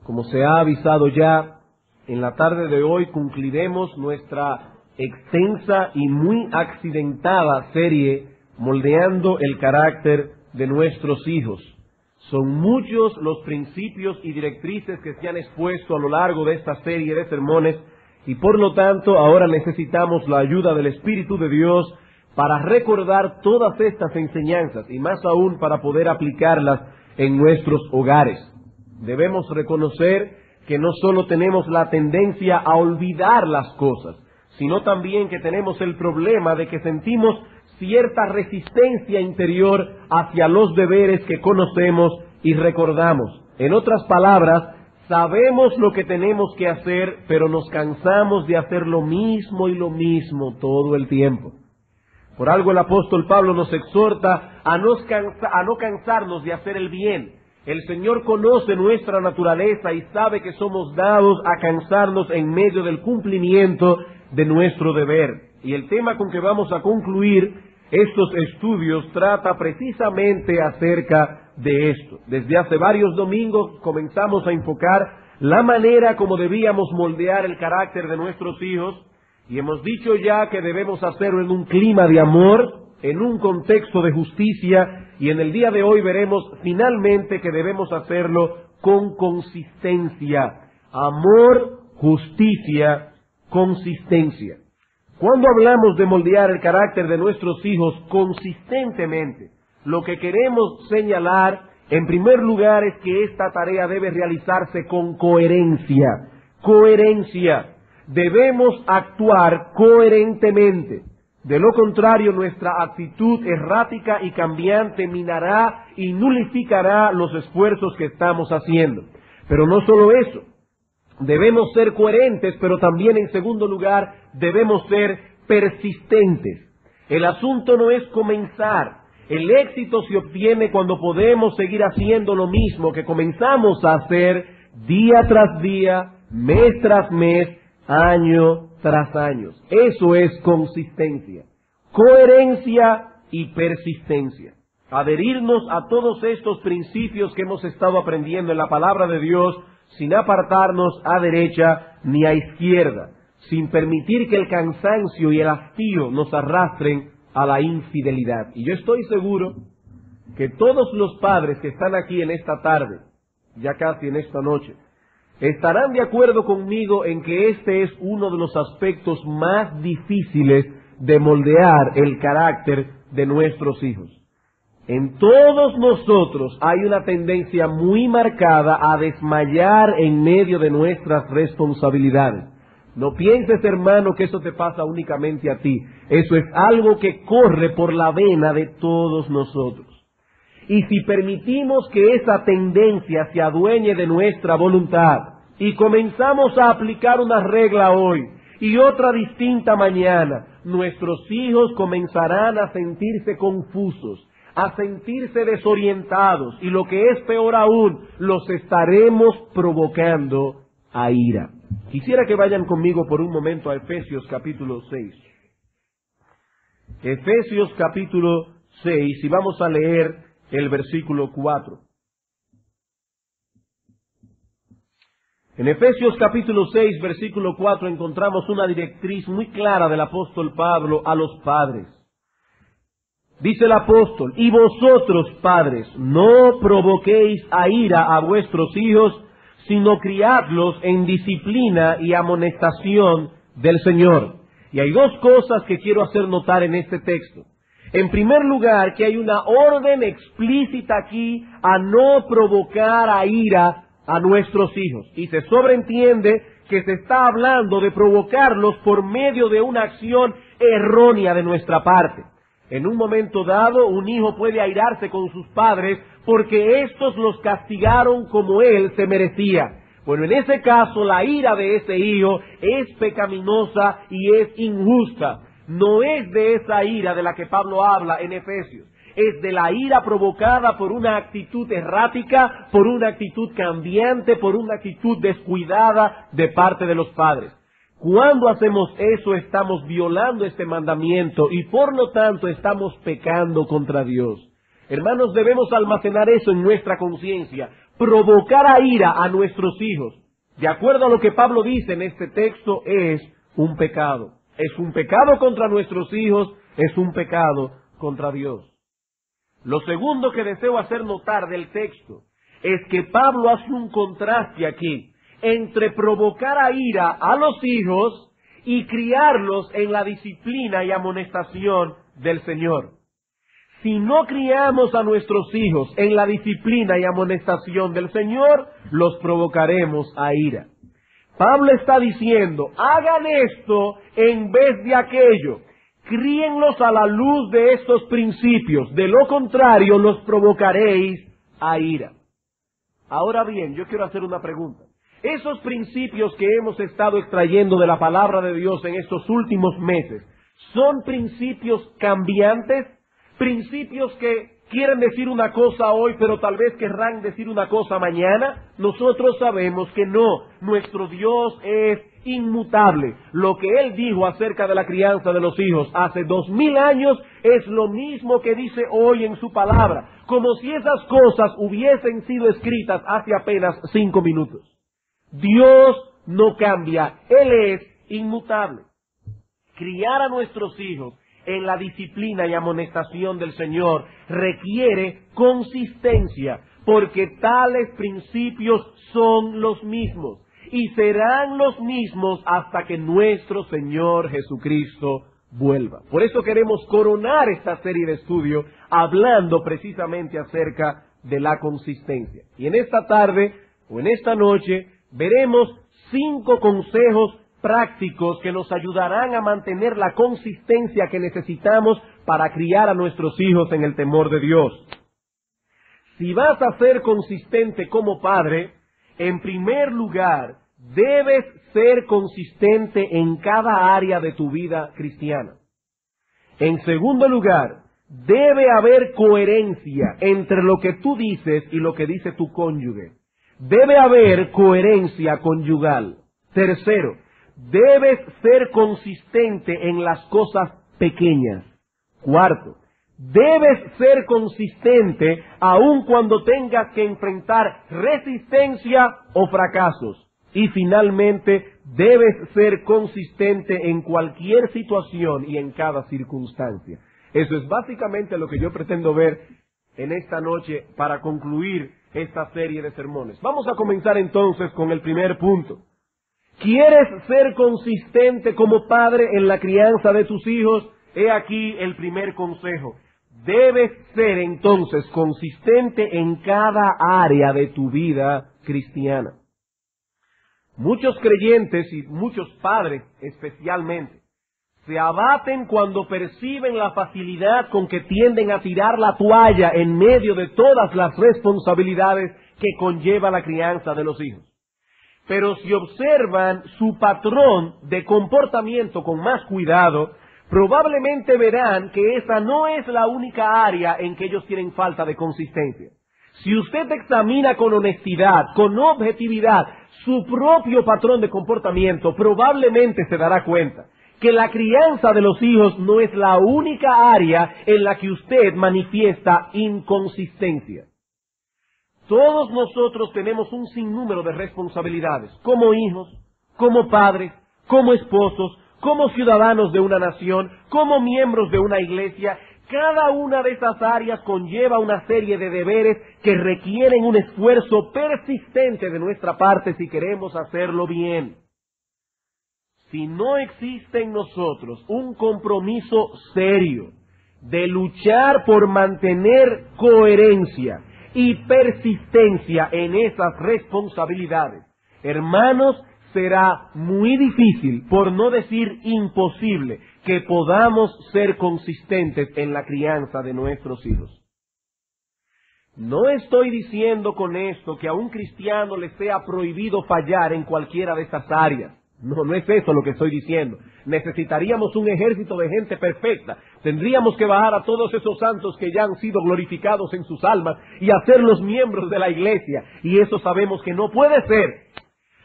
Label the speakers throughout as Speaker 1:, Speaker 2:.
Speaker 1: Como se ha avisado ya, en la tarde de hoy concluiremos nuestra extensa y muy accidentada serie Moldeando el carácter de nuestros hijos. Son muchos los principios y directrices que se han expuesto a lo largo de esta serie de sermones y por lo tanto ahora necesitamos la ayuda del Espíritu de Dios para recordar todas estas enseñanzas y más aún para poder aplicarlas en nuestros hogares. Debemos reconocer que no solo tenemos la tendencia a olvidar las cosas, sino también que tenemos el problema de que sentimos cierta resistencia interior hacia los deberes que conocemos y recordamos. En otras palabras, sabemos lo que tenemos que hacer, pero nos cansamos de hacer lo mismo y lo mismo todo el tiempo. Por algo el apóstol Pablo nos exhorta a no cansarnos de hacer el bien. El Señor conoce nuestra naturaleza y sabe que somos dados a cansarnos en medio del cumplimiento de nuestro deber. Y el tema con que vamos a concluir estos estudios trata precisamente acerca de esto. Desde hace varios domingos comenzamos a enfocar la manera como debíamos moldear el carácter de nuestros hijos y hemos dicho ya que debemos hacerlo en un clima de amor, en un contexto de justicia y en el día de hoy veremos finalmente que debemos hacerlo con consistencia. Amor, justicia, consistencia. Cuando hablamos de moldear el carácter de nuestros hijos consistentemente, lo que queremos señalar, en primer lugar, es que esta tarea debe realizarse con coherencia. Coherencia. Debemos actuar coherentemente. De lo contrario, nuestra actitud errática y cambiante minará y nulificará los esfuerzos que estamos haciendo. Pero no solo eso. Debemos ser coherentes, pero también en segundo lugar debemos ser persistentes. El asunto no es comenzar. El éxito se obtiene cuando podemos seguir haciendo lo mismo que comenzamos a hacer día tras día, mes tras mes, año tras año. Eso es consistencia, coherencia y persistencia. Adherirnos a todos estos principios que hemos estado aprendiendo en la palabra de Dios sin apartarnos a derecha ni a izquierda, sin permitir que el cansancio y el hastío nos arrastren a la infidelidad. Y yo estoy seguro que todos los padres que están aquí en esta tarde, ya casi en esta noche, estarán de acuerdo conmigo en que este es uno de los aspectos más difíciles de moldear el carácter de nuestros hijos. En todos nosotros hay una tendencia muy marcada a desmayar en medio de nuestras responsabilidades. No pienses, hermano, que eso te pasa únicamente a ti. Eso es algo que corre por la vena de todos nosotros. Y si permitimos que esa tendencia se adueñe de nuestra voluntad y comenzamos a aplicar una regla hoy y otra distinta mañana, nuestros hijos comenzarán a sentirse confusos, a sentirse desorientados y lo que es peor aún, los estaremos provocando a ira. Quisiera que vayan conmigo por un momento a Efesios capítulo 6. Efesios capítulo 6 y vamos a leer el versículo 4. En Efesios capítulo 6, versículo 4 encontramos una directriz muy clara del apóstol Pablo a los padres. Dice el apóstol, y vosotros, padres, no provoquéis a ira a vuestros hijos, sino criadlos en disciplina y amonestación del Señor. Y hay dos cosas que quiero hacer notar en este texto. En primer lugar, que hay una orden explícita aquí a no provocar a ira a nuestros hijos. Y se sobreentiende que se está hablando de provocarlos por medio de una acción errónea de nuestra parte. En un momento dado, un hijo puede airarse con sus padres porque éstos los castigaron como él se merecía. Bueno, en ese caso, la ira de ese hijo es pecaminosa y es injusta. No es de esa ira de la que Pablo habla en Efesios. Es de la ira provocada por una actitud errática, por una actitud cambiante, por una actitud descuidada de parte de los padres. Cuando hacemos eso, estamos violando este mandamiento y por lo tanto estamos pecando contra Dios. Hermanos, debemos almacenar eso en nuestra conciencia. provocar a ira a nuestros hijos, de acuerdo a lo que Pablo dice en este texto, es un pecado. Es un pecado contra nuestros hijos, es un pecado contra Dios. Lo segundo que deseo hacer notar del texto es que Pablo hace un contraste aquí entre provocar a ira a los hijos y criarlos en la disciplina y amonestación del Señor. Si no criamos a nuestros hijos en la disciplina y amonestación del Señor, los provocaremos a ira. Pablo está diciendo, hagan esto en vez de aquello. Críenlos a la luz de estos principios. De lo contrario, los provocaréis a ira. Ahora bien, yo quiero hacer una pregunta. Esos principios que hemos estado extrayendo de la palabra de Dios en estos últimos meses, ¿son principios cambiantes? ¿Principios que quieren decir una cosa hoy, pero tal vez querrán decir una cosa mañana? Nosotros sabemos que no. Nuestro Dios es inmutable. Lo que Él dijo acerca de la crianza de los hijos hace 2000 años es lo mismo que dice hoy en su palabra, como si esas cosas hubiesen sido escritas hace apenas 5 minutos. Dios no cambia. Él es inmutable. Criar a nuestros hijos en la disciplina y amonestación del Señor requiere consistencia, porque tales principios son los mismos y serán los mismos hasta que nuestro Señor Jesucristo vuelva. Por eso queremos coronar esta serie de estudio hablando precisamente acerca de la consistencia. Y en esta tarde o en esta noche veremos 5 consejos prácticos que nos ayudarán a mantener la consistencia que necesitamos para criar a nuestros hijos en el temor de Dios. Si vas a ser consistente como padre, en primer lugar, debes ser consistente en cada área de tu vida cristiana. En segundo lugar, debe haber coherencia entre lo que tú dices y lo que dice tu cónyuge. Debe haber coherencia conyugal. Tercero, debes ser consistente en las cosas pequeñas. Cuarto, debes ser consistente aun cuando tengas que enfrentar resistencia o fracasos. Y finalmente, debes ser consistente en cualquier situación y en cada circunstancia. Eso es básicamente lo que yo pretendo ver en esta noche para concluir esta serie de sermones. Vamos a comenzar entonces con el primer punto. ¿Quieres ser consistente como padre en la crianza de tus hijos? He aquí el primer consejo. Debes ser entonces consistente en cada área de tu vida cristiana. Muchos creyentes y muchos padres especialmente se abaten cuando perciben la facilidad con que tienden a tirar la toalla en medio de todas las responsabilidades que conlleva la crianza de los hijos. Pero si observan su patrón de comportamiento con más cuidado, probablemente verán que esa no es la única área en que ellos tienen falta de consistencia. Si usted examina con honestidad, con objetividad, su propio patrón de comportamiento, probablemente se dará cuenta que la crianza de los hijos no es la única área en la que usted manifiesta inconsistencia. Todos nosotros tenemos un sinnúmero de responsabilidades, como hijos, como padres, como esposos, como ciudadanos de una nación, como miembros de una iglesia. Cada una de esas áreas conlleva una serie de deberes que requieren un esfuerzo persistente de nuestra parte si queremos hacerlo bien. Si no existe en nosotros un compromiso serio de luchar por mantener coherencia y persistencia en esas responsabilidades, hermanos, será muy difícil, por no decir imposible, que podamos ser consistentes en la crianza de nuestros hijos. No estoy diciendo con esto que a un cristiano le sea prohibido fallar en cualquiera de estas áreas. No es eso lo que estoy diciendo. Necesitaríamos un ejército de gente perfecta. Tendríamos que bajar a todos esos santos que ya han sido glorificados en sus almas y hacerlos miembros de la iglesia. Y eso sabemos que no puede ser.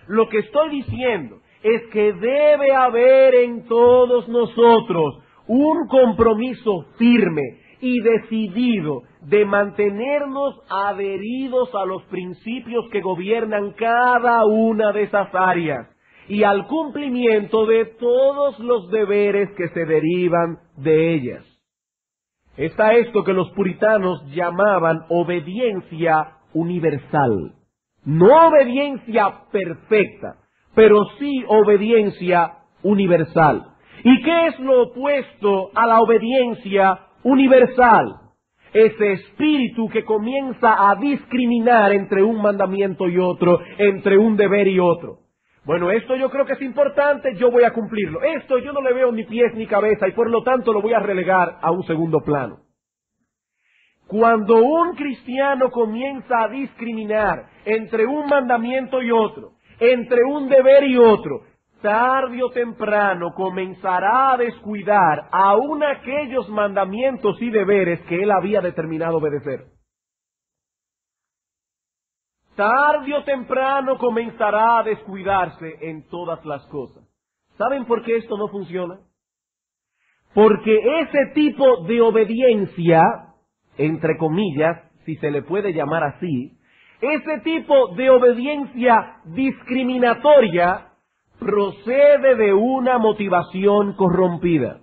Speaker 1: Lo que estoy diciendo es que debe haber en todos nosotros un compromiso firme y decidido de mantenernos adheridos a los principios que gobiernan cada una de esas áreas y al cumplimiento de todos los deberes que se derivan de ellas. Está esto que los puritanos llamaban obediencia universal. No obediencia perfecta, pero sí obediencia universal. ¿Y qué es lo opuesto a la obediencia universal? Ese espíritu que comienza a discriminar entre un mandamiento y otro, entre un deber y otro. Bueno, esto yo creo que es importante, yo voy a cumplirlo. Esto yo no le veo ni pies ni cabeza y por lo tanto lo voy a relegar a un segundo plano. Cuando un cristiano comienza a discriminar entre un mandamiento y otro, entre un deber y otro, tarde o temprano comenzará a descuidar aún aquellos mandamientos y deberes que él había determinado obedecer. Tarde o temprano comenzará a descuidarse en todas las cosas. ¿Saben por qué esto no funciona? Porque ese tipo de obediencia, entre comillas, si se le puede llamar así, ese tipo de obediencia discriminatoria procede de una motivación corrompida.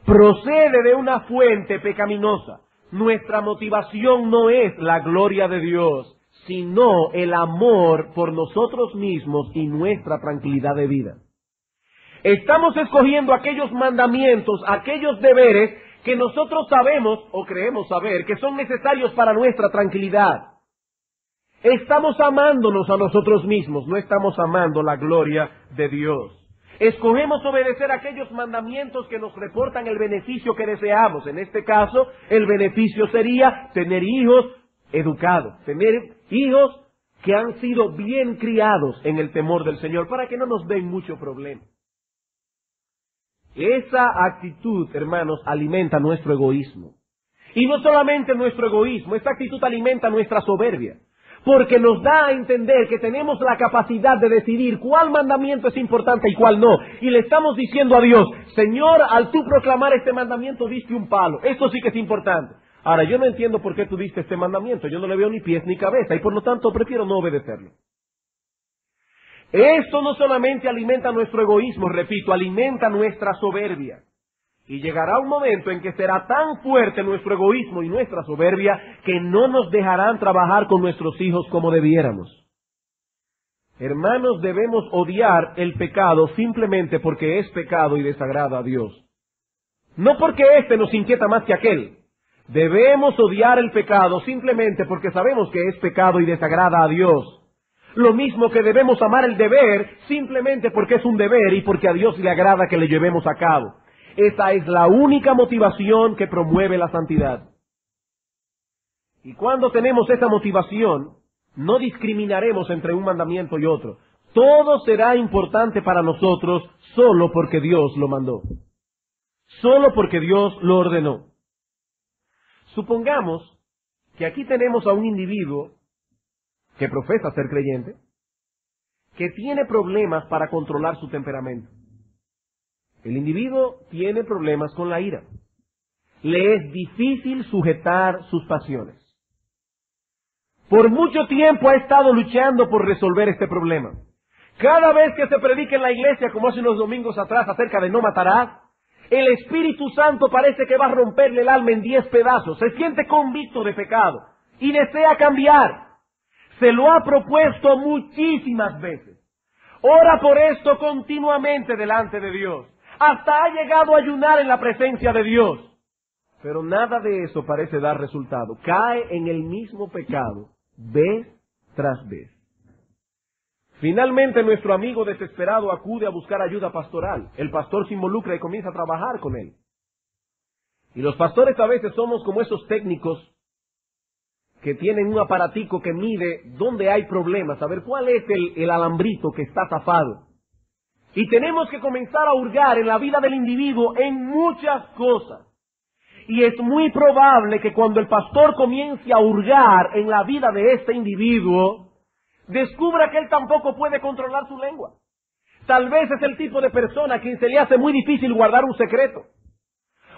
Speaker 1: Procede de una fuente pecaminosa. Nuestra motivación no es la gloria de Dios, sino el amor por nosotros mismos y nuestra tranquilidad de vida. Estamos escogiendo aquellos mandamientos, aquellos deberes que nosotros sabemos o creemos saber que son necesarios para nuestra tranquilidad. Estamos amándonos a nosotros mismos, no estamos amando la gloria de Dios. Escogemos obedecer aquellos mandamientos que nos reportan el beneficio que deseamos. En este caso, el beneficio sería tener hijos educados, tener hijos que han sido bien criados en el temor del Señor, para que no nos den mucho problema. Esa actitud, hermanos, alimenta nuestro egoísmo. Y no solamente nuestro egoísmo, esta actitud alimenta nuestra soberbia, porque nos da a entender que tenemos la capacidad de decidir cuál mandamiento es importante y cuál no. Y le estamos diciendo a Dios, Señor, al tú proclamar este mandamiento diste un palo, esto sí que es importante. Ahora, yo no entiendo por qué tú diste este mandamiento, yo no le veo ni pies ni cabeza y por lo tanto prefiero no obedecerlo. Esto no solamente alimenta nuestro egoísmo, repito, alimenta nuestra soberbia. Y llegará un momento en que será tan fuerte nuestro egoísmo y nuestra soberbia que no nos dejarán trabajar con nuestros hijos como debiéramos. Hermanos, debemos odiar el pecado simplemente porque es pecado y desagrada a Dios. No porque éste nos inquieta más que aquel. Debemos odiar el pecado simplemente porque sabemos que es pecado y desagrada a Dios. Lo mismo que debemos amar el deber simplemente porque es un deber y porque a Dios le agrada que le llevemos a cabo. Esa es la única motivación que promueve la santidad. Y cuando tenemos esa motivación, no discriminaremos entre un mandamiento y otro. Todo será importante para nosotros solo porque Dios lo mandó. Solo porque Dios lo ordenó. Supongamos que aquí tenemos a un individuo que profesa ser creyente, que tiene problemas para controlar su temperamento. El individuo tiene problemas con la ira. Le es difícil sujetar sus pasiones. Por mucho tiempo ha estado luchando por resolver este problema. Cada vez que se predica en la iglesia, como hace unos domingos atrás, acerca de no matarás, el Espíritu Santo parece que va a romperle el alma en 10 pedazos. Se siente convicto de pecado y desea cambiar. Se lo ha propuesto muchísimas veces. Ora por esto continuamente delante de Dios. Hasta ha llegado a ayunar en la presencia de Dios. Pero nada de eso parece dar resultado. Cae en el mismo pecado, vez tras vez. Finalmente nuestro amigo desesperado acude a buscar ayuda pastoral. El pastor se involucra y comienza a trabajar con él. Y los pastores a veces somos como esos técnicos que tienen un aparatico que mide dónde hay problemas, a ver cuál es el alambrito que está zafado. Y tenemos que comenzar a hurgar en la vida del individuo en muchas cosas. Y es muy probable que cuando el pastor comience a hurgar en la vida de este individuo, descubra que él tampoco puede controlar su lengua. Tal vez es el tipo de persona a quien se le hace muy difícil guardar un secreto.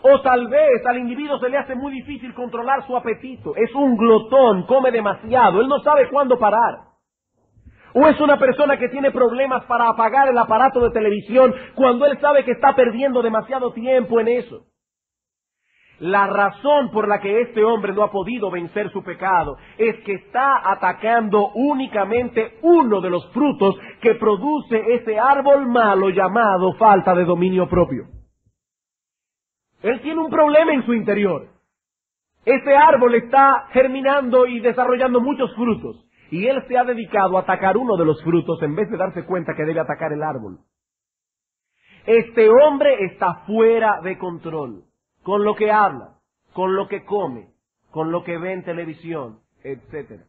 Speaker 1: O tal vez al individuo se le hace muy difícil controlar su apetito. Es un glotón, come demasiado, él no sabe cuándo parar. O es una persona que tiene problemas para apagar el aparato de televisión cuando él sabe que está perdiendo demasiado tiempo en eso. La razón por la que este hombre no ha podido vencer su pecado es que está atacando únicamente uno de los frutos que produce ese árbol malo llamado falta de dominio propio. Él tiene un problema en su interior. Ese árbol está germinando y desarrollando muchos frutos. Y él se ha dedicado a atacar uno de los frutos en vez de darse cuenta que debe atacar el árbol. Este hombre está fuera de control. Con lo que habla, con lo que come, con lo que ve en televisión, etc.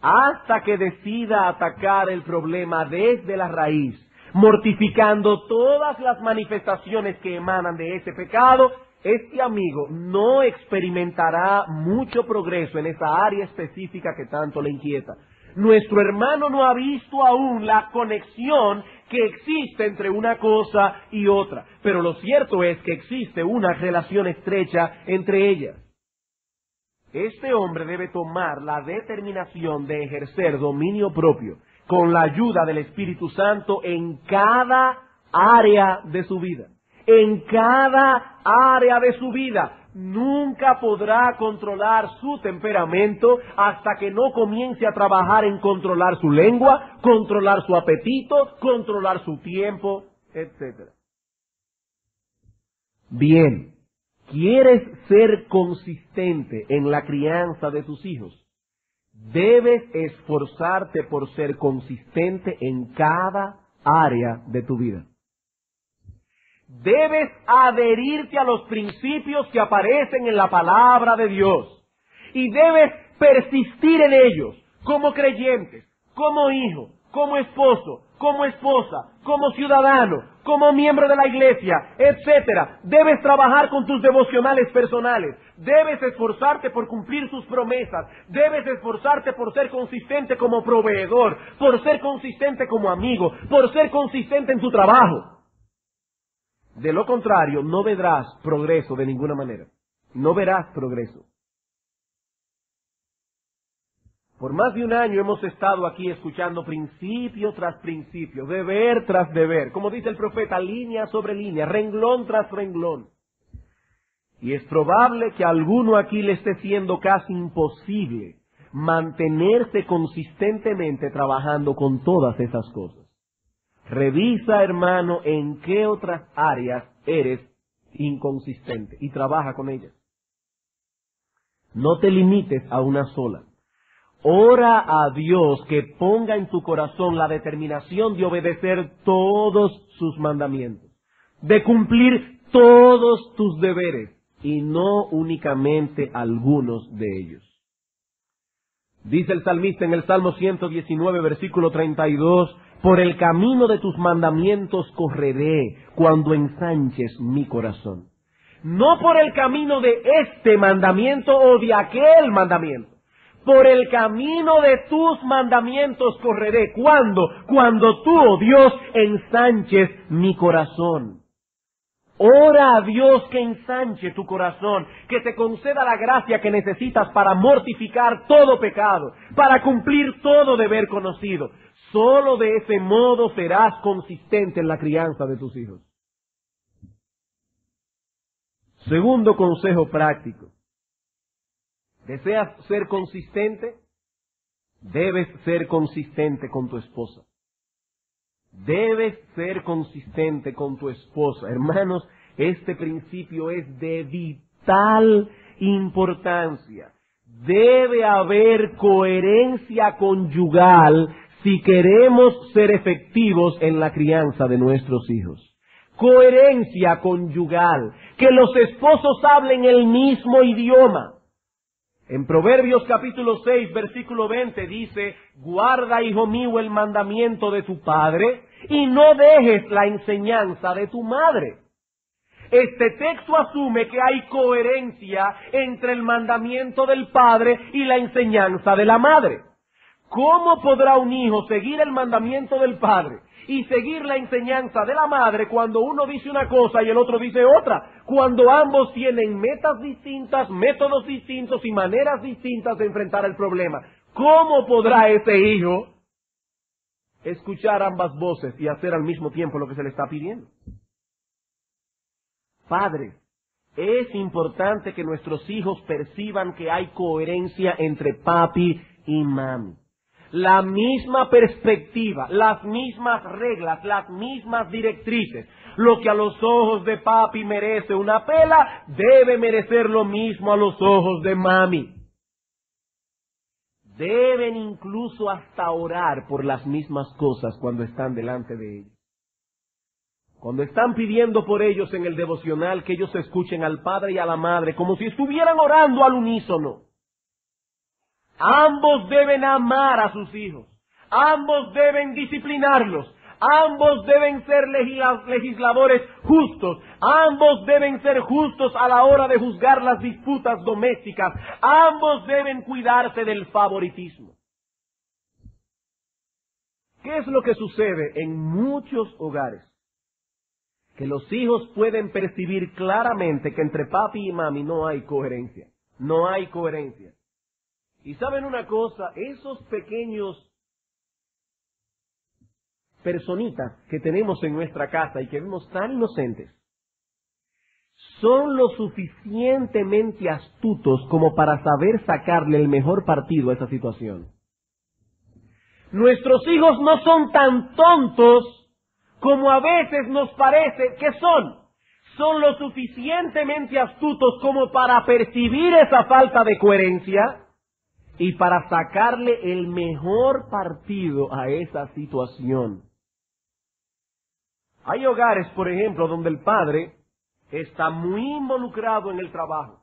Speaker 1: Hasta que decida atacar el problema desde la raíz, mortificando todas las manifestaciones que emanan de ese pecado, este amigo no experimentará mucho progreso en esa área específica que tanto le inquieta. Nuestro hermano no ha visto aún la conexión que existe entre una cosa y otra, pero lo cierto es que existe una relación estrecha entre ellas. Este hombre debe tomar la determinación de ejercer dominio propio con la ayuda del Espíritu Santo en cada área de su vida. En cada área de su vida. Nunca podrá controlar su temperamento hasta que no comience a trabajar en controlar su lengua, controlar su apetito, controlar su tiempo, etc. Bien, ¿quieres ser consistente en la crianza de tus hijos? Debes esforzarte por ser consistente en cada área de tu vida. Debes adherirte a los principios que aparecen en la palabra de Dios. Y debes persistir en ellos, como creyentes, como hijo, como esposo, como esposa, como ciudadano, como miembro de la iglesia, etc. Debes trabajar con tus devocionales personales. Debes esforzarte por cumplir sus promesas. Debes esforzarte por ser consistente como proveedor, por ser consistente como amigo, por ser consistente en tu trabajo. De lo contrario, no verás progreso de ninguna manera. No verás progreso. Por más de un año hemos estado aquí escuchando principio tras principio, deber tras deber. Como dice el profeta, línea sobre línea, renglón tras renglón. Y es probable que a alguno aquí le esté siendo casi imposible mantenerse consistentemente trabajando con todas esas cosas. Revisa, hermano, en qué otras áreas eres inconsistente y trabaja con ellas. No te limites a una sola. Ora a Dios que ponga en tu corazón la determinación de obedecer todos sus mandamientos, de cumplir todos tus deberes y no únicamente algunos de ellos. Dice el salmista en el Salmo 119, versículo 32, por el camino de tus mandamientos correré cuando ensanches mi corazón. No por el camino de este mandamiento o de aquel mandamiento. Por el camino de tus mandamientos correré. ¿Cuándo? Cuando tú, oh Dios, ensanches mi corazón. Ora a Dios que ensanche tu corazón, que te conceda la gracia que necesitas para mortificar todo pecado, para cumplir todo deber conocido. Solo de ese modo serás consistente en la crianza de tus hijos. Segundo consejo práctico. ¿Deseas ser consistente? Debes ser consistente con tu esposa. Debes ser consistente con tu esposa. Hermanos, este principio es de vital importancia. Debe haber coherencia conyugal si queremos ser efectivos en la crianza de nuestros hijos. Coherencia conyugal. Que los esposos hablen el mismo idioma. En Proverbios capítulo 6, versículo 20 dice, guarda, hijo mío, el mandamiento de tu padre y no dejes la enseñanza de tu madre. Este texto asume que hay coherencia entre el mandamiento del padre y la enseñanza de la madre. ¿Cómo podrá un hijo seguir el mandamiento del padre y seguir la enseñanza de la madre cuando uno dice una cosa y el otro dice otra? Cuando ambos tienen metas distintas, métodos distintos y maneras distintas de enfrentar el problema. ¿Cómo podrá ese hijo escuchar ambas voces y hacer al mismo tiempo lo que se le está pidiendo? Padres, es importante que nuestros hijos perciban que hay coherencia entre papi y mami. La misma perspectiva, las mismas reglas, las mismas directrices. Lo que a los ojos de papi merece una pela, debe merecer lo mismo a los ojos de mami. Deben incluso hasta orar por las mismas cosas cuando están delante de ellos. Cuando están pidiendo por ellos en el devocional, que ellos escuchen al padre y a la madre como si estuvieran orando al unísono. Ambos deben amar a sus hijos, ambos deben disciplinarlos, ambos deben ser legisladores justos, ambos deben ser justos a la hora de juzgar las disputas domésticas, ambos deben cuidarse del favoritismo. ¿Qué es lo que sucede en muchos hogares? Que los hijos pueden percibir claramente que entre papi y mami no hay coherencia, no hay coherencia. Y saben una cosa, esos pequeños personitas que tenemos en nuestra casa y que vemos tan inocentes, son lo suficientemente astutos como para saber sacarle el mejor partido a esa situación. Nuestros hijos no son tan tontos como a veces nos parece que son. Son lo suficientemente astutos como para percibir esa falta de coherencia y para sacarle el mejor partido a esa situación. Hay hogares, por ejemplo, donde el padre está muy involucrado en el trabajo,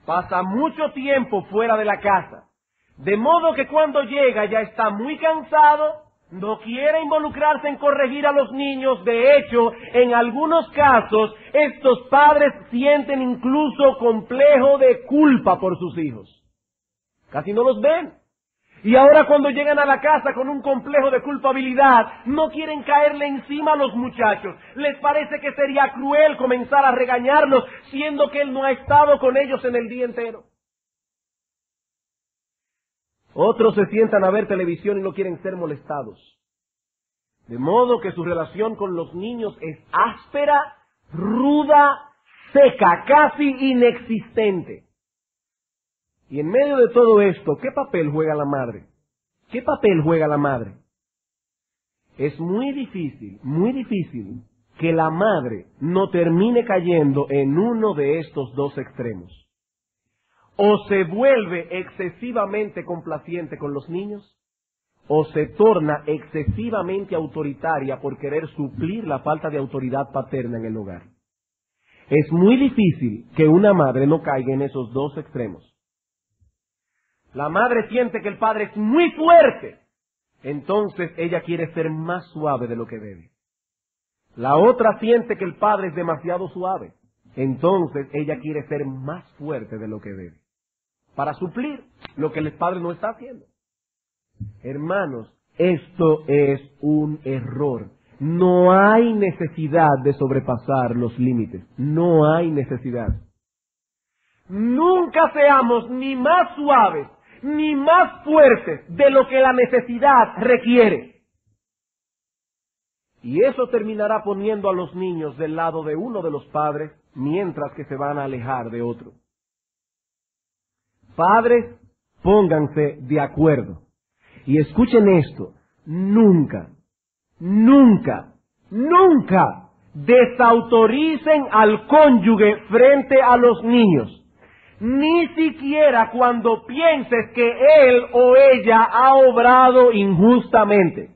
Speaker 1: pasa mucho tiempo fuera de la casa, de modo que cuando llega ya está muy cansado, no quiere involucrarse en corregir a los niños. De hecho, en algunos casos, estos padres sienten incluso complejo de culpa por sus hijos. Casi no los ven. Y ahora cuando llegan a la casa con un complejo de culpabilidad, no quieren caerle encima a los muchachos. Les parece que sería cruel comenzar a regañarlos, siendo que él no ha estado con ellos en el día entero. Otros se sientan a ver televisión y no quieren ser molestados. De modo que su relación con los niños es áspera, ruda, seca, casi inexistente. Y en medio de todo esto, ¿qué papel juega la madre? ¿Qué papel juega la madre? Es muy difícil que la madre no termine cayendo en uno de estos dos extremos. O se vuelve excesivamente complaciente con los niños, o se torna excesivamente autoritaria por querer suplir la falta de autoridad paterna en el hogar. Es muy difícil que una madre no caiga en esos dos extremos. La madre siente que el padre es muy fuerte, entonces ella quiere ser más suave de lo que debe. La otra siente que el padre es demasiado suave, entonces ella quiere ser más fuerte de lo que debe, para suplir lo que el padre no está haciendo. Hermanos, esto es un error. No hay necesidad de sobrepasar los límites. No hay necesidad. Nunca seamos ni más suaves ni más fuertes de lo que la necesidad requiere. Y eso terminará poniendo a los niños del lado de uno de los padres, mientras que se van a alejar de otro. Padres, pónganse de acuerdo. Y escuchen esto, nunca desautoricen al cónyuge frente a los niños. Ni siquiera cuando pienses que él o ella ha obrado injustamente.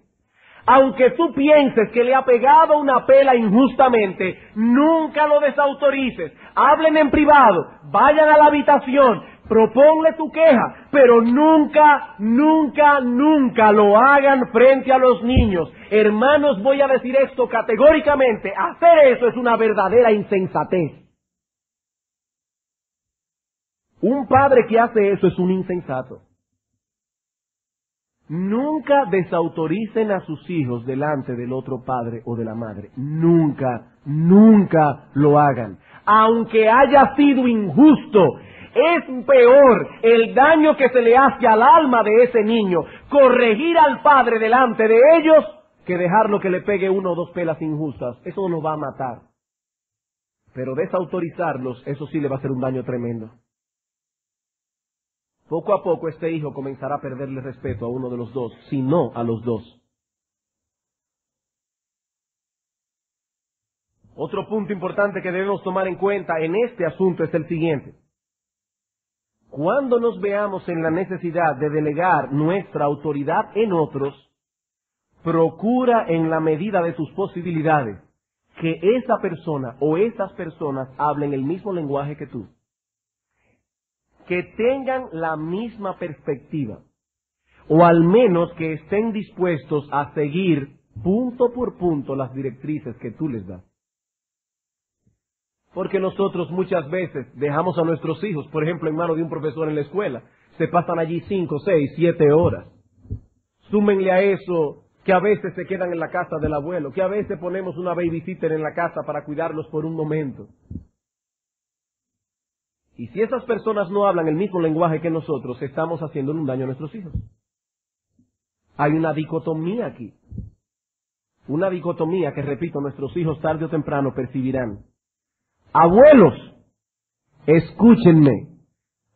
Speaker 1: Aunque tú pienses que le ha pegado una pela injustamente, nunca lo desautorices. Hablen en privado, vayan a la habitación, proponle tu queja, pero nunca lo hagan frente a los niños. Hermanos, voy a decir esto categóricamente, hacer eso es una verdadera insensatez. Un padre que hace eso es un insensato. Nunca desautoricen a sus hijos delante del otro padre o de la madre. Nunca, nunca lo hagan. Aunque haya sido injusto, es peor el daño que se le hace al alma de ese niño corregir al padre delante de ellos que dejarlo que le pegue 1 o 2 pelas injustas. Eso nos va a matar. Pero desautorizarlos, eso sí le va a hacer un daño tremendo. Poco a poco este hijo comenzará a perderle respeto a uno de los dos, si no a los dos. Otro punto importante que debemos tomar en cuenta en este asunto es el siguiente. Cuando nos veamos en la necesidad de delegar nuestra autoridad en otros, procura en la medida de tus posibilidades que esa persona o esas personas hablen el mismo lenguaje que tú. Que tengan la misma perspectiva, o al menos que estén dispuestos a seguir punto por punto las directrices que tú les das. Porque nosotros muchas veces dejamos a nuestros hijos, por ejemplo, en manos de un profesor en la escuela, se pasan allí 5, 6, 7 horas. Súmenle a eso que a veces se quedan en la casa del abuelo, que a veces ponemos una babysitter en la casa para cuidarlos por un momento. Y si esas personas no hablan el mismo lenguaje que nosotros, estamos haciéndole un daño a nuestros hijos. Hay una dicotomía aquí. Una dicotomía que, repito, nuestros hijos tarde o temprano percibirán. Abuelos, escúchenme.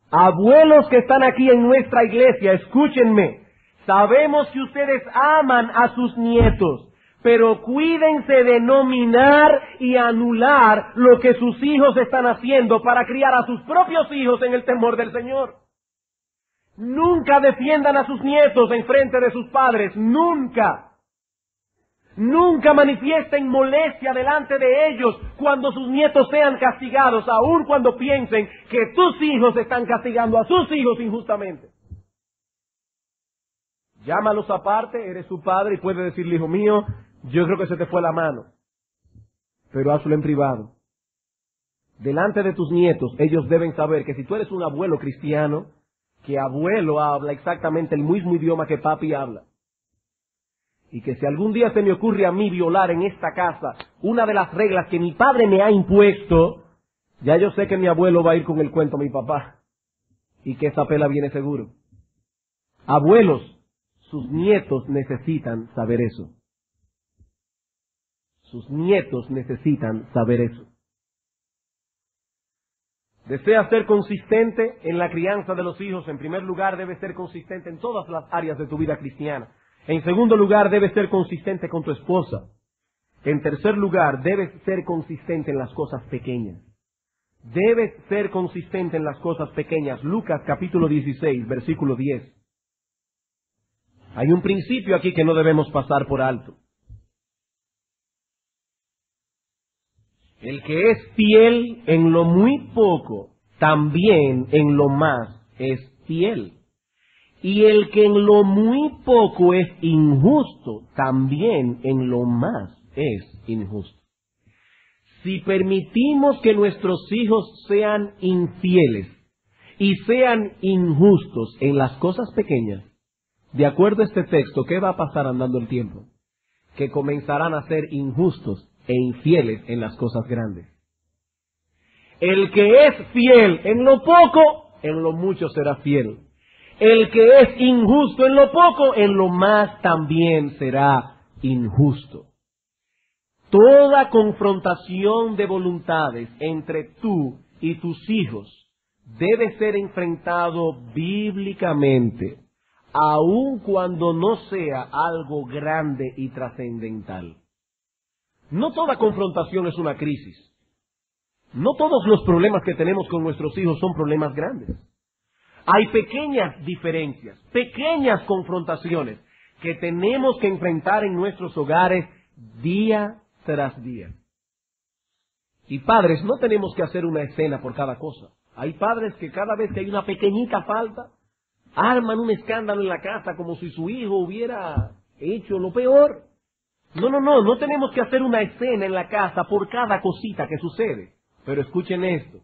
Speaker 1: Abuelos que están aquí en nuestra iglesia, escúchenme. Sabemos que ustedes aman a sus nietos, pero cuídense de no minar y anular lo que sus hijos están haciendo para criar a sus propios hijos en el temor del Señor. Nunca defiendan a sus nietos en frente de sus padres, nunca. Nunca manifiesten molestia delante de ellos cuando sus nietos sean castigados, aun cuando piensen que tus hijos están castigando a sus hijos injustamente. Llámalos aparte, eres su padre y puedes decirle, hijo mío, yo creo que se te fue la mano, pero hazlo en privado. Delante de tus nietos, ellos deben saber que si tú eres un abuelo cristiano, que abuelo habla exactamente el mismo idioma que papi habla. Y que si algún día se me ocurre a mí violar en esta casa una de las reglas que mi padre me ha impuesto, ya yo sé que mi abuelo va a ir con el cuento a mi papá. Y que esa pela viene seguro. Abuelos, sus nietos necesitan saber eso. Sus nietos necesitan saber eso. ¿Desea ser consistente en la crianza de los hijos? En primer lugar, debes ser consistente en todas las áreas de tu vida cristiana. En segundo lugar, debes ser consistente con tu esposa. En tercer lugar, debes ser consistente en las cosas pequeñas. Debes ser consistente en las cosas pequeñas. Lucas capítulo 16, versículo 10. Hay un principio aquí que no debemos pasar por alto. El que es fiel en lo muy poco, también en lo más es fiel. Y el que en lo muy poco es injusto, también en lo más es injusto. Si permitimos que nuestros hijos sean infieles y sean injustos en las cosas pequeñas, de acuerdo a este texto, ¿qué va a pasar andando el tiempo? Que comenzarán a ser injustos e infieles en las cosas grandes. El que es fiel en lo poco, en lo mucho será fiel. El que es injusto en lo poco, en lo más también será injusto. Toda confrontación de voluntades entre tú y tus hijos debe ser enfrentado bíblicamente, aun cuando no sea algo grande y trascendental. No toda confrontación es una crisis. No todos los problemas que tenemos con nuestros hijos son problemas grandes. Hay pequeñas diferencias, pequeñas confrontaciones que tenemos que enfrentar en nuestros hogares día tras día. Y padres, no tenemos que hacer una escena por cada cosa. Hay padres que cada vez que hay una pequeñita falta, arman un escándalo en la casa como si su hijo hubiera hecho lo peor. No tenemos que hacer una escena en la casa por cada cosita que sucede. Pero escuchen esto.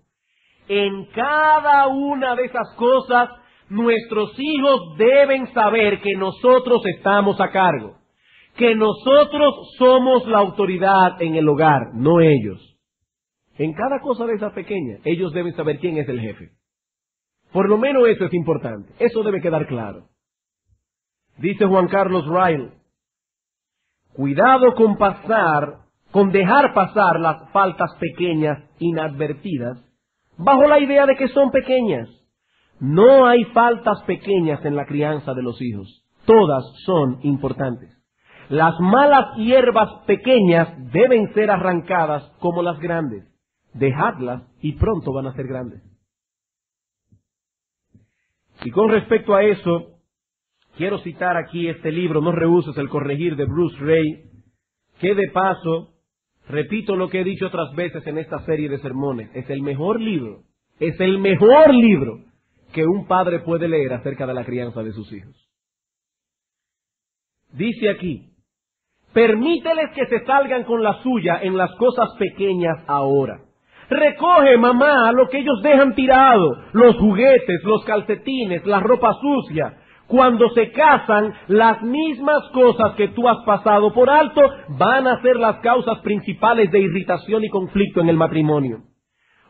Speaker 1: En cada una de esas cosas Nuestros hijos deben saber que nosotros estamos a cargo, que nosotros somos la autoridad en el hogar, no ellos. En cada cosa de esa pequeña, ellos deben saber quién es el jefe. Por lo menos eso es importante, eso debe quedar claro. Dice Juan Carlos Riley, cuidado con dejar pasar las faltas pequeñas inadvertidas, bajo la idea de que son pequeñas. No hay faltas pequeñas en la crianza de los hijos. Todas son importantes. Las malas hierbas pequeñas deben ser arrancadas como las grandes. Dejadlas y pronto van a ser grandes. Y con respecto a eso, quiero citar aquí este libro, No rehuses el corregir, de Bruce Ray, que de paso, repito lo que he dicho otras veces en esta serie de sermones, es el mejor libro que un padre puede leer acerca de la crianza de sus hijos. Dice aquí, permíteles que se salgan con la suya en las cosas pequeñas ahora. Recoge, mamá, lo que ellos dejan tirado, los juguetes, los calcetines, la ropa sucia. Cuando se casan, las mismas cosas que tú has pasado por alto van a ser las causas principales de irritación y conflicto en el matrimonio.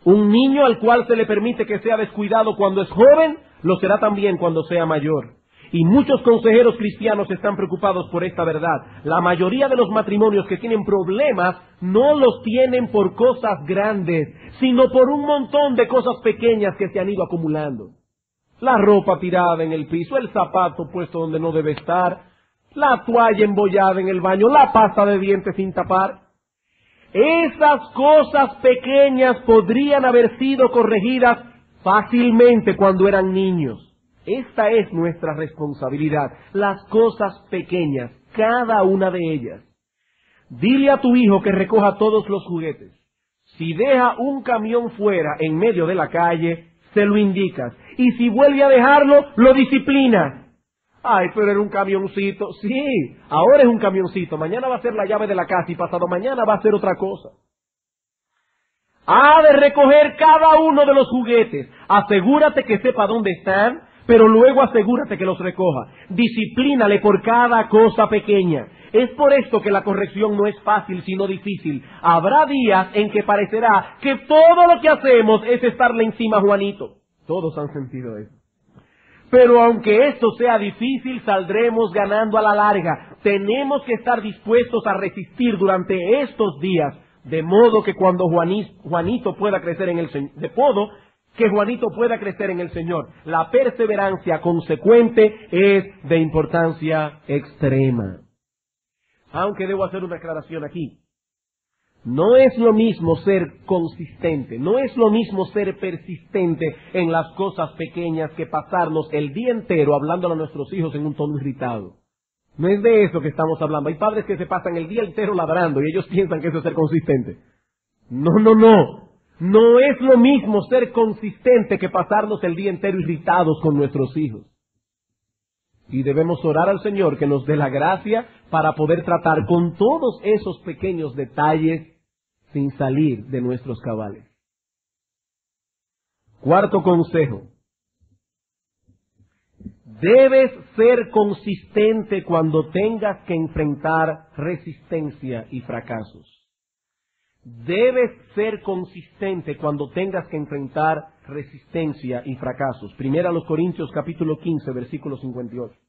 Speaker 1: Un niño al cual se le permite que sea descuidado cuando es joven, lo será también cuando sea mayor. Y muchos consejeros cristianos están preocupados por esta verdad. La mayoría de los matrimonios que tienen problemas no los tienen por cosas grandes, sino por un montón de cosas pequeñas que se han ido acumulando. La ropa tirada en el piso, el zapato puesto donde no debe estar, la toalla embollada en el baño, la pasta de dientes sin tapar. Esas cosas pequeñas podrían haber sido corregidas fácilmente cuando eran niños. Esta es nuestra responsabilidad, las cosas pequeñas, cada una de ellas. Dile a tu hijo que recoja todos los juguetes. Si deja un camión fuera en medio de la calle, se lo indicas. Y si vuelve a dejarlo, lo disciplinas. Ay, pero era un camioncito. Sí, ahora es un camioncito. Mañana va a ser la llave de la casa y pasado mañana va a ser otra cosa. Ha de recoger cada uno de los juguetes. Asegúrate que sepa dónde están, pero luego asegúrate que los recoja. Disciplínale por cada cosa pequeña. Es por esto que la corrección no es fácil, sino difícil. Habrá días en que parecerá que todo lo que hacemos es estarle encima a Juanito. Todos han sentido eso. Pero aunque esto sea difícil, saldremos ganando a la larga. Tenemos que estar dispuestos a resistir durante estos días, de modo que cuando Juanito pueda crecer en el Señor, la perseverancia consecuente es de importancia extrema. Aunque debo hacer una aclaración aquí. No es lo mismo ser consistente, no es lo mismo ser persistente en las cosas pequeñas que pasarnos el día entero hablándole a nuestros hijos en un tono irritado. No es de eso que estamos hablando. Hay padres que se pasan el día entero ladrando y ellos piensan que eso es ser consistente. No. No es lo mismo ser consistente que pasarnos el día entero irritados con nuestros hijos. Y debemos orar al Señor que nos dé la gracia para poder tratar con todos esos pequeños detalles sin salir de nuestros cabales. Cuarto consejo. Debes ser consistente cuando tengas que enfrentar resistencia y fracasos. Debes ser consistente cuando tengas que enfrentar resistencia y fracasos. Primera a los Corintios capítulo 15, versículo 58.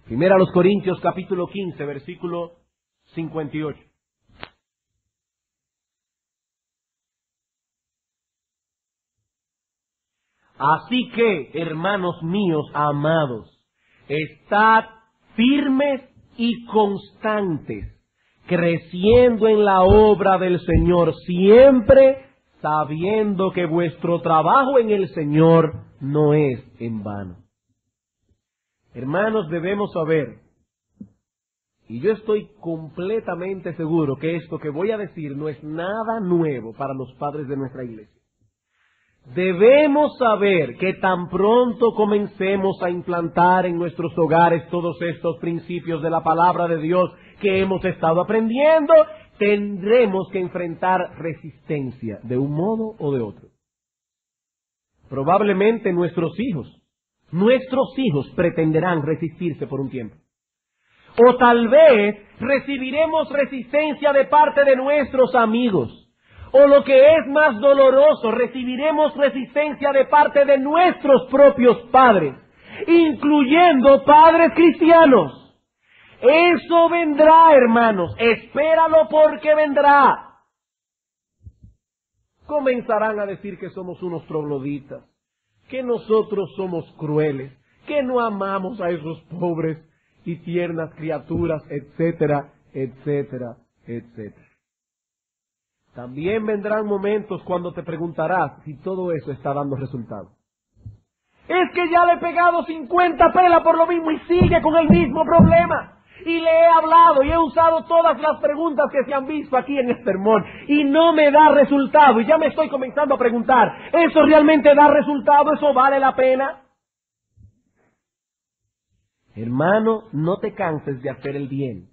Speaker 1: Primera a los Corintios capítulo 15, versículo 58. Así que, hermanos míos amados, estad firmes y constantes, creciendo en la obra del Señor, siempre sabiendo que vuestro trabajo en el Señor no es en vano. Hermanos, debemos saber, y yo estoy completamente seguro que esto que voy a decir no es nada nuevo para los padres de nuestra iglesia. Debemos saber que tan pronto comencemos a implantar en nuestros hogares todos estos principios de la palabra de Dios que hemos estado aprendiendo, tendremos que enfrentar resistencia de un modo o de otro. Probablemente nuestros hijos pretenderán resistirse por un tiempo. O tal vez recibiremos resistencia de parte de nuestros amigos. O lo que es más doloroso, recibiremos resistencia de parte de nuestros propios padres, incluyendo padres cristianos. Eso vendrá, hermanos, espéralo porque vendrá. Comenzarán a decir que somos unos trogloditas, que nosotros somos crueles, que no amamos a esos pobres y tiernas criaturas, etcétera, etcétera, etcétera. También vendrán momentos cuando te preguntarás si todo eso está dando resultado. Es que ya le he pegado 50 pelas por lo mismo y sigue con el mismo problema. Y le he hablado y he usado todas las preguntas que se han visto aquí en el sermón y no me da resultado. Y ya me estoy comenzando a preguntar, ¿eso realmente da resultado? ¿Eso vale la pena? Hermano, no te canses de hacer el bien.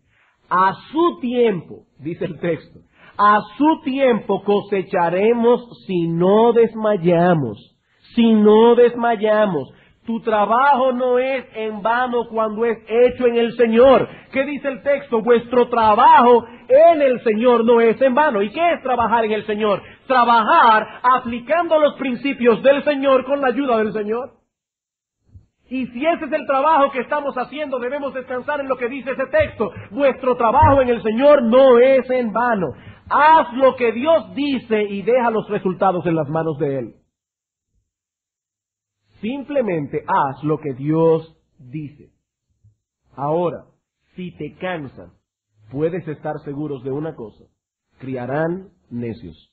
Speaker 1: A su tiempo, dice el texto, a su tiempo cosecharemos si no desmayamos. Si no desmayamos. Tu trabajo no es en vano cuando es hecho en el Señor. ¿Qué dice el texto? Vuestro trabajo en el Señor no es en vano. ¿Y qué es trabajar en el Señor? Trabajar aplicando los principios del Señor con la ayuda del Señor. Y si ese es el trabajo que estamos haciendo, debemos descansar en lo que dice ese texto. Vuestro trabajo en el Señor no es en vano. Haz lo que Dios dice y deja los resultados en las manos de Él. Simplemente haz lo que Dios dice. Ahora, si te cansas, puedes estar seguros de una cosa: criarán necios.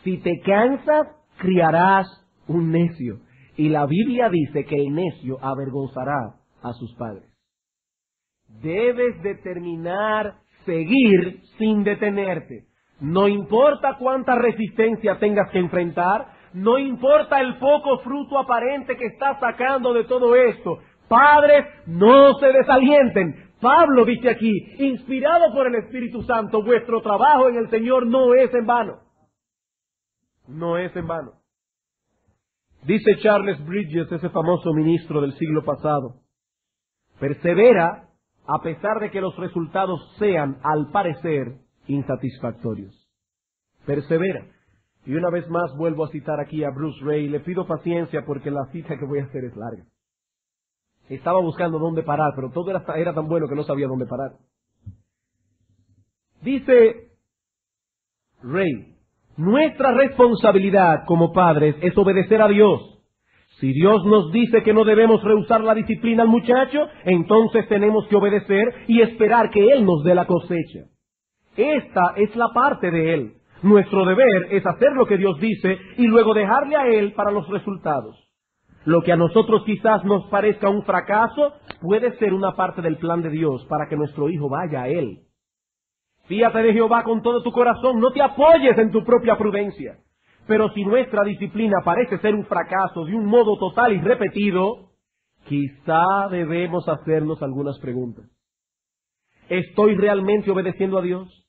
Speaker 1: Si te cansas, criarás un necio. Y la Biblia dice que el necio avergonzará a sus padres. Debes determinar seguir sin detenerte. No importa cuánta resistencia tengas que enfrentar, no importa el poco fruto aparente que estás sacando de todo esto. Padres, no se desalienten. Pablo dice aquí, inspirado por el Espíritu Santo, vuestro trabajo en el Señor no es en vano. No es en vano. Dice Charles Bridges, ese famoso ministro del siglo pasado, persevera a pesar de que los resultados sean, al parecer, insatisfactorios. Persevera. Y una vez más vuelvo a citar aquí a Bruce Ray. Le pido paciencia porque la cita que voy a hacer es larga. Estaba buscando dónde parar, pero todo era tan bueno que no sabía dónde parar. Dice Ray, nuestra responsabilidad como padres es obedecer a Dios. Si Dios nos dice que no debemos rehusar la disciplina al muchacho, entonces tenemos que obedecer y esperar que Él nos dé la cosecha. Esta es la parte de Él. Nuestro deber es hacer lo que Dios dice y luego dejarle a Él para los resultados. Lo que a nosotros quizás nos parezca un fracaso puede ser una parte del plan de Dios para que nuestro hijo vaya a Él. Fíate de Jehová con todo tu corazón, no te apoyes en tu propia prudencia. Pero si nuestra disciplina parece ser un fracaso de un modo total y repetido, quizá debemos hacernos algunas preguntas. ¿Estoy realmente obedeciendo a Dios?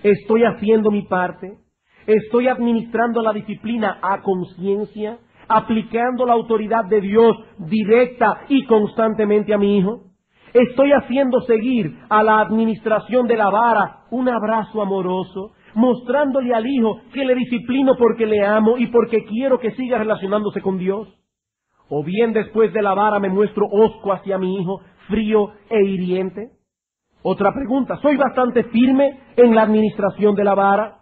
Speaker 1: ¿Estoy haciendo mi parte? ¿Estoy administrando la disciplina a conciencia? ¿Aplicando la autoridad de Dios directa y constantemente a mi hijo? ¿Estoy haciendo seguir a la administración de la vara un abrazo amoroso, mostrándole al hijo que le disciplino porque le amo y porque quiero que siga relacionándose con Dios? ¿O bien después de la vara me muestro hosco hacia mi hijo, frío e hiriente? Otra pregunta, ¿soy bastante firme en la administración de la vara?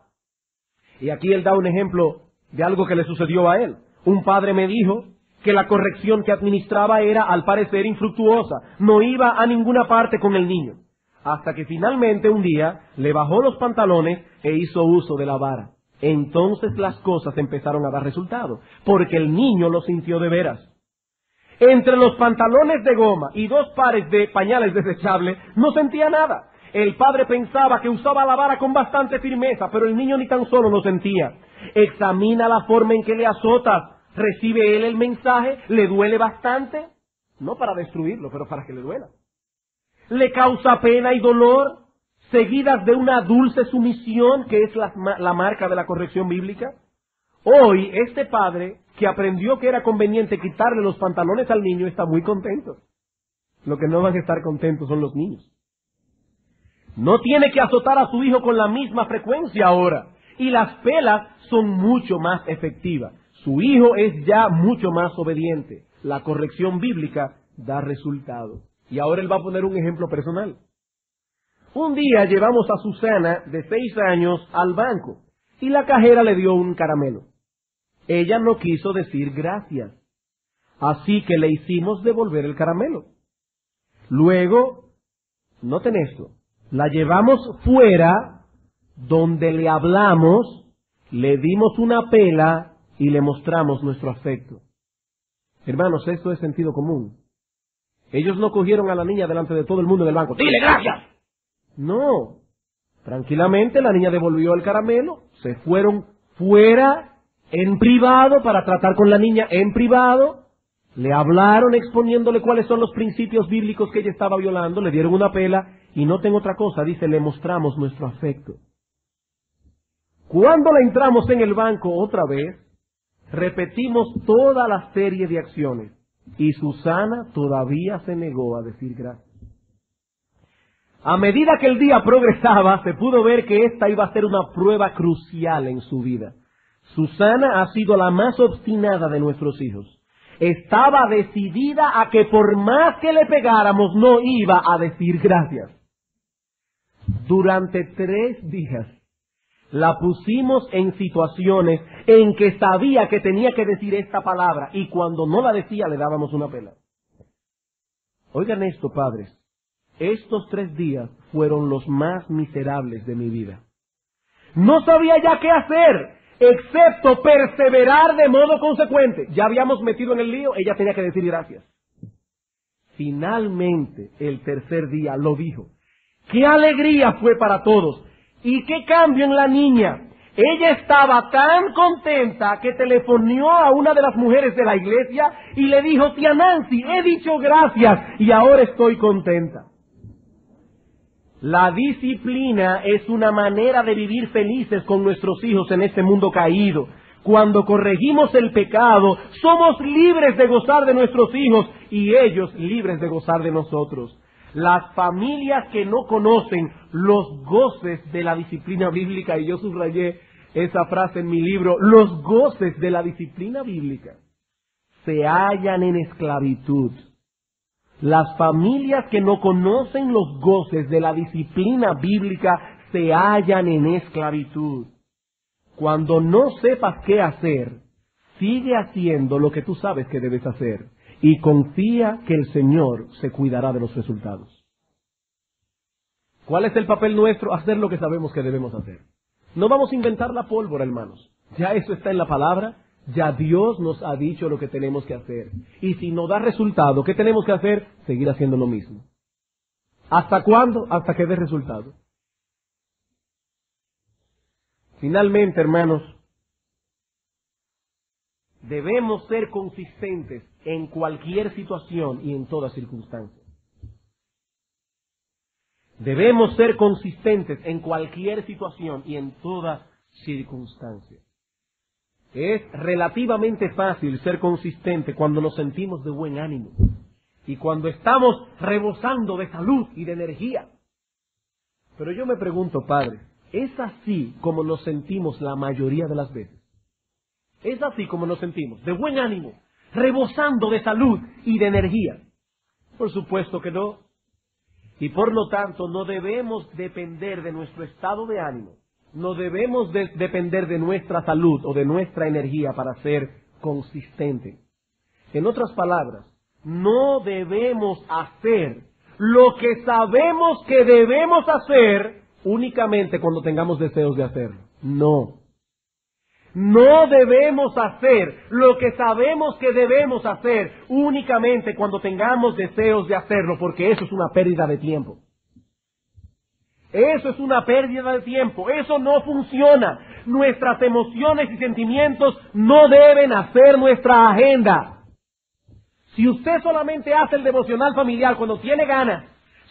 Speaker 1: Y aquí él da un ejemplo de algo que le sucedió a él. Un padre me dijo que la corrección que administraba era, al parecer, infructuosa. No iba a ninguna parte con el niño. Hasta que finalmente un día le bajó los pantalones e hizo uso de la vara. Entonces las cosas empezaron a dar resultado, porque el niño lo sintió de veras. Entre los pantalones de goma y 2 pares de pañales desechables no sentía nada. El padre pensaba que usaba la vara con bastante firmeza, pero el niño ni tan solo lo sentía. Examina la forma en que le azotas. ¿Recibe él el mensaje? ¿Le duele bastante? No para destruirlo, pero para que le duela. ¿Le causa pena y dolor, seguidas de una dulce sumisión, que es la marca de la corrección bíblica? Hoy, este padre que aprendió que era conveniente quitarle los pantalones al niño está muy contento. Lo que no van a estar contentos son los niños. No tiene que azotar a su hijo con la misma frecuencia ahora. Y las pelas son mucho más efectivas. Su hijo es ya mucho más obediente. La corrección bíblica da resultado. Y ahora él va a poner un ejemplo personal. Un día llevamos a Susana, de 6 años, al banco. Y la cajera le dio un caramelo. Ella no quiso decir gracias. Así que le hicimos devolver el caramelo. Luego, noten esto, la llevamos fuera, donde le hablamos, le dimos una pela y le mostramos nuestro afecto. Hermanos, esto es sentido común. Ellos no cogieron a la niña delante de todo el mundo en el banco. ¡Dile gracias! No. Tranquilamente la niña devolvió el caramelo, se fueron fuera, en privado, para tratar con la niña en privado. Le hablaron exponiéndole cuáles son los principios bíblicos que ella estaba violando, le dieron una pela y noten otra cosa, dice, le mostramos nuestro afecto. Cuando la entramos en el banco otra vez, repetimos toda la serie de acciones y Susana todavía se negó a decir gracias. A medida que el día progresaba, se pudo ver que esta iba a ser una prueba crucial en su vida. Susana ha sido la más obstinada de nuestros hijos. Estaba decidida a que por más que le pegáramos, no iba a decir gracias. Durante 3 días la pusimos en situaciones en que sabía que tenía que decir esta palabra y cuando no la decía le dábamos una pela. Oigan esto, padres. Estos 3 días fueron los más miserables de mi vida. No sabía ya qué hacer, excepto perseverar de modo consecuente. Ya habíamos metido en el lío, ella tenía que decir gracias. Finalmente, el 3er día lo dijo. ¡Qué alegría fue para todos! ¿Y qué cambio en la niña? Ella estaba tan contenta que telefonó a una de las mujeres de la iglesia y le dijo, tía Nancy, he dicho gracias y ahora estoy contenta. La disciplina es una manera de vivir felices con nuestros hijos en este mundo caído. Cuando corregimos el pecado, somos libres de gozar de nuestros hijos y ellos libres de gozar de nosotros. Las familias que no conocen los goces de la disciplina bíblica, y yo subrayé esa frase en mi libro, los goces de la disciplina bíblica, se hallan en esclavitud. Las familias que no conocen los goces de la disciplina bíblica se hallan en esclavitud. Cuando no sepas qué hacer, sigue haciendo lo que tú sabes que debes hacer y confía que el Señor se cuidará de los resultados. ¿Cuál es el papel nuestro? Hacer lo que sabemos que debemos hacer. No vamos a inventar la pólvora, hermanos. Ya eso está en la palabra. Ya Dios nos ha dicho lo que tenemos que hacer. Y si no da resultado, ¿qué tenemos que hacer? Seguir haciendo lo mismo. ¿Hasta cuándo? Hasta que dé resultado. Finalmente, hermanos, debemos ser consistentes en cualquier situación y en toda circunstancia. Debemos ser consistentes en cualquier situación y en toda circunstancia. Es relativamente fácil ser consistente cuando nos sentimos de buen ánimo y cuando estamos rebosando de salud y de energía. Pero yo me pregunto, padre, ¿es así como nos sentimos la mayoría de las veces? ¿Es así como nos sentimos? ¿De buen ánimo? ¿Rebosando de salud y de energía? Por supuesto que no. Y por lo tanto no debemos depender de nuestro estado de ánimo. No debemos depender de nuestra salud o de nuestra energía para ser consistentes. En otras palabras, no debemos hacer lo que sabemos que debemos hacer únicamente cuando tengamos deseos de hacerlo. No. No debemos hacer lo que sabemos que debemos hacer únicamente cuando tengamos deseos de hacerlo, porque eso es una pérdida de tiempo. Eso es una pérdida de tiempo. Eso no funciona. Nuestras emociones y sentimientos no deben hacer nuestra agenda. Si usted solamente hace el devocional familiar cuando tiene ganas,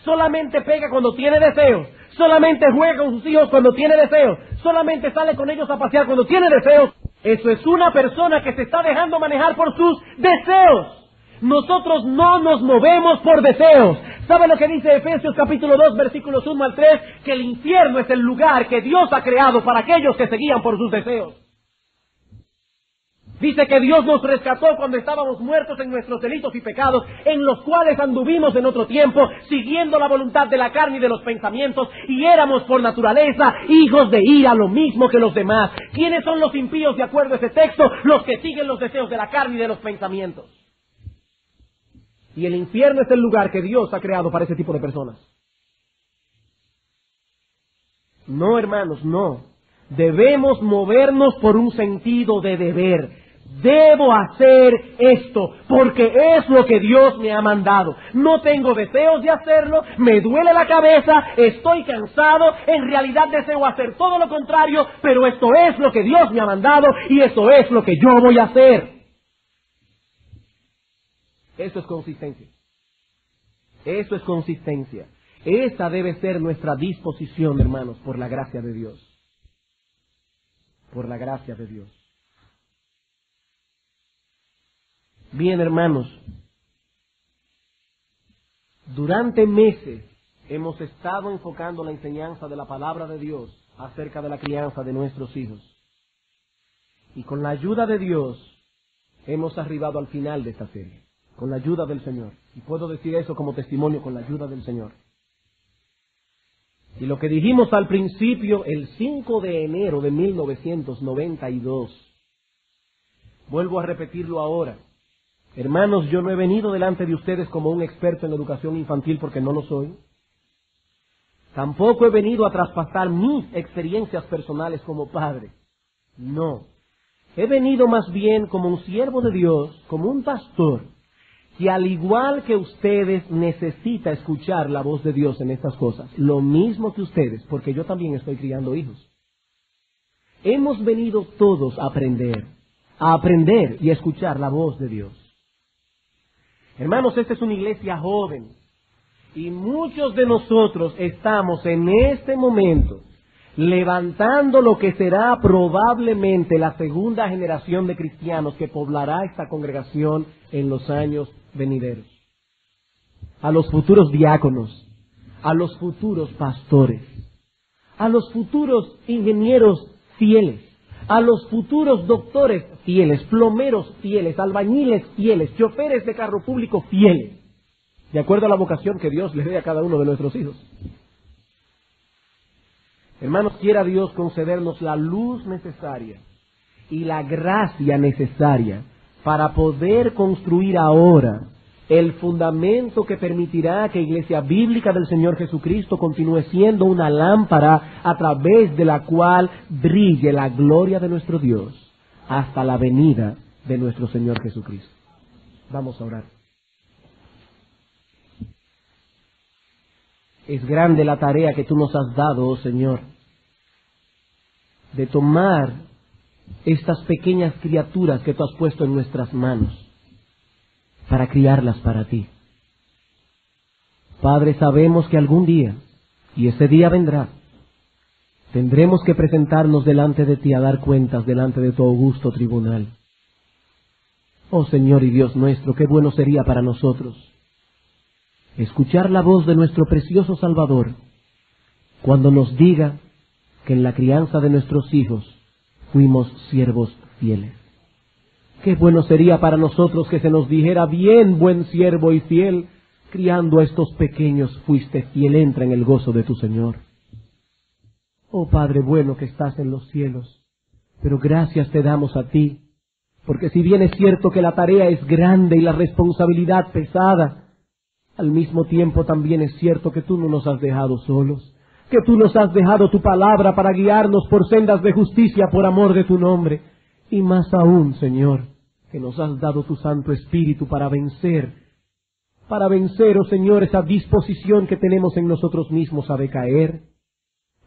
Speaker 1: solamente pega cuando tiene deseos, solamente juega con sus hijos cuando tiene deseos, solamente sale con ellos a pasear cuando tiene deseos, Eso es una persona que se está dejando manejar por sus deseos. Nosotros no nos movemos por deseos. ¿Sabe lo que dice Efesios capítulo 2, versículos 1 al 3? Que el infierno es el lugar que Dios ha creado para aquellos que se guían por sus deseos. Dice que Dios nos rescató cuando estábamos muertos en nuestros delitos y pecados, en los cuales anduvimos en otro tiempo, siguiendo la voluntad de la carne y de los pensamientos, y éramos por naturaleza hijos de ira, lo mismo que los demás. ¿Quiénes son los impíos de acuerdo a ese texto? Los que siguen los deseos de la carne y de los pensamientos. Y el infierno es el lugar que Dios ha creado para ese tipo de personas. No, hermanos, no. Debemos movernos por un sentido de deber. Debo hacer esto porque es lo que Dios me ha mandado. No tengo deseos de hacerlo, me duele la cabeza, estoy cansado, en realidad deseo hacer todo lo contrario, pero esto es lo que Dios me ha mandado y eso es lo que yo voy a hacer. Eso es consistencia. Eso es consistencia. Esa debe ser nuestra disposición, hermanos, por la gracia de Dios. Por la gracia de Dios. Bien, hermanos, durante meses hemos estado enfocando la enseñanza de la palabra de Dios acerca de la crianza de nuestros hijos. Y con la ayuda de Dios hemos arribado al final de esta serie. Con la ayuda del Señor. Y puedo decir eso como testimonio, con la ayuda del Señor. Y lo que dijimos al principio, el 5 de enero de 1992, vuelvo a repetirlo ahora. Hermanos, yo no he venido delante de ustedes como un experto en educación infantil porque no lo soy. Tampoco he venido a traspasar mis experiencias personales como padre. No. He venido más bien como un siervo de Dios, como un pastor, que al igual que ustedes necesita escuchar la voz de Dios en estas cosas. Lo mismo que ustedes, porque yo también estoy criando hijos. Hemos venido todos a aprender y a escuchar la voz de Dios. Hermanos, esta es una iglesia joven y muchos de nosotros estamos en este momento levantando lo que será probablemente la segunda generación de cristianos que poblará esta congregación en los años venideros. A los futuros diáconos, a los futuros pastores, a los futuros ingenieros fieles, a los futuros doctores fieles, plomeros fieles, albañiles fieles, choferes de carro público fieles, de acuerdo a la vocación que Dios le dé a cada uno de nuestros hijos. Hermanos, quiera Dios concedernos la luz necesaria y la gracia necesaria para poder construir ahora el fundamento que permitirá que Iglesia Bíblica del Señor Jesucristo continúe siendo una lámpara a través de la cual brille la gloria de nuestro Dios hasta la venida de nuestro Señor Jesucristo. Vamos a orar. Es grande la tarea que tú nos has dado, oh Señor, de tomar estas pequeñas criaturas que tú has puesto en nuestras manos para criarlas para ti. Padre, sabemos que algún día, y ese día vendrá, tendremos que presentarnos delante de ti a dar cuentas delante de tu augusto tribunal. Oh Señor y Dios nuestro, qué bueno sería para nosotros escuchar la voz de nuestro precioso Salvador cuando nos diga que en la crianza de nuestros hijos fuimos siervos fieles. Qué bueno sería para nosotros que se nos dijera: bien, buen siervo y fiel, criando a estos pequeños fuiste fiel, entra en el gozo de tu Señor. Oh Padre bueno que estás en los cielos, pero gracias te damos a ti, porque si bien es cierto que la tarea es grande y la responsabilidad pesada, al mismo tiempo también es cierto que tú no nos has dejado solos, que tú nos has dejado tu palabra para guiarnos por sendas de justicia por amor de tu nombre, y más aún, Señor, que nos has dado tu Santo Espíritu para vencer, oh Señor, esa disposición que tenemos en nosotros mismos a decaer,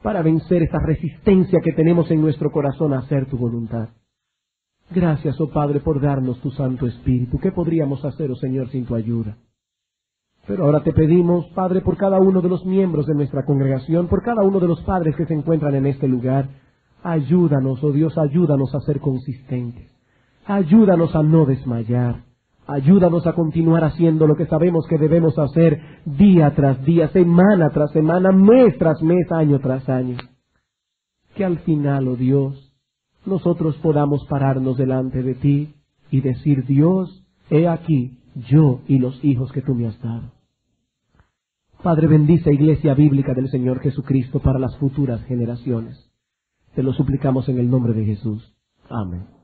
Speaker 1: para vencer esa resistencia que tenemos en nuestro corazón a hacer tu voluntad. Gracias, oh Padre, por darnos tu Santo Espíritu. ¿Qué podríamos hacer, oh Señor, sin tu ayuda? Pero ahora te pedimos, Padre, por cada uno de los miembros de nuestra congregación, por cada uno de los padres que se encuentran en este lugar, Ayúdanos, oh Dios, ayúdanos a ser consistentes. Ayúdanos a no desmayar. Ayúdanos a continuar haciendo lo que sabemos que debemos hacer día tras día, semana tras semana, mes tras mes, año tras año. Que al final, oh Dios, nosotros podamos pararnos delante de ti y decir: Dios, he aquí yo y los hijos que tú me has dado. Padre, bendice Iglesia Bíblica del Señor Jesucristo para las futuras generaciones. Te lo suplicamos en el nombre de Jesús. Amén.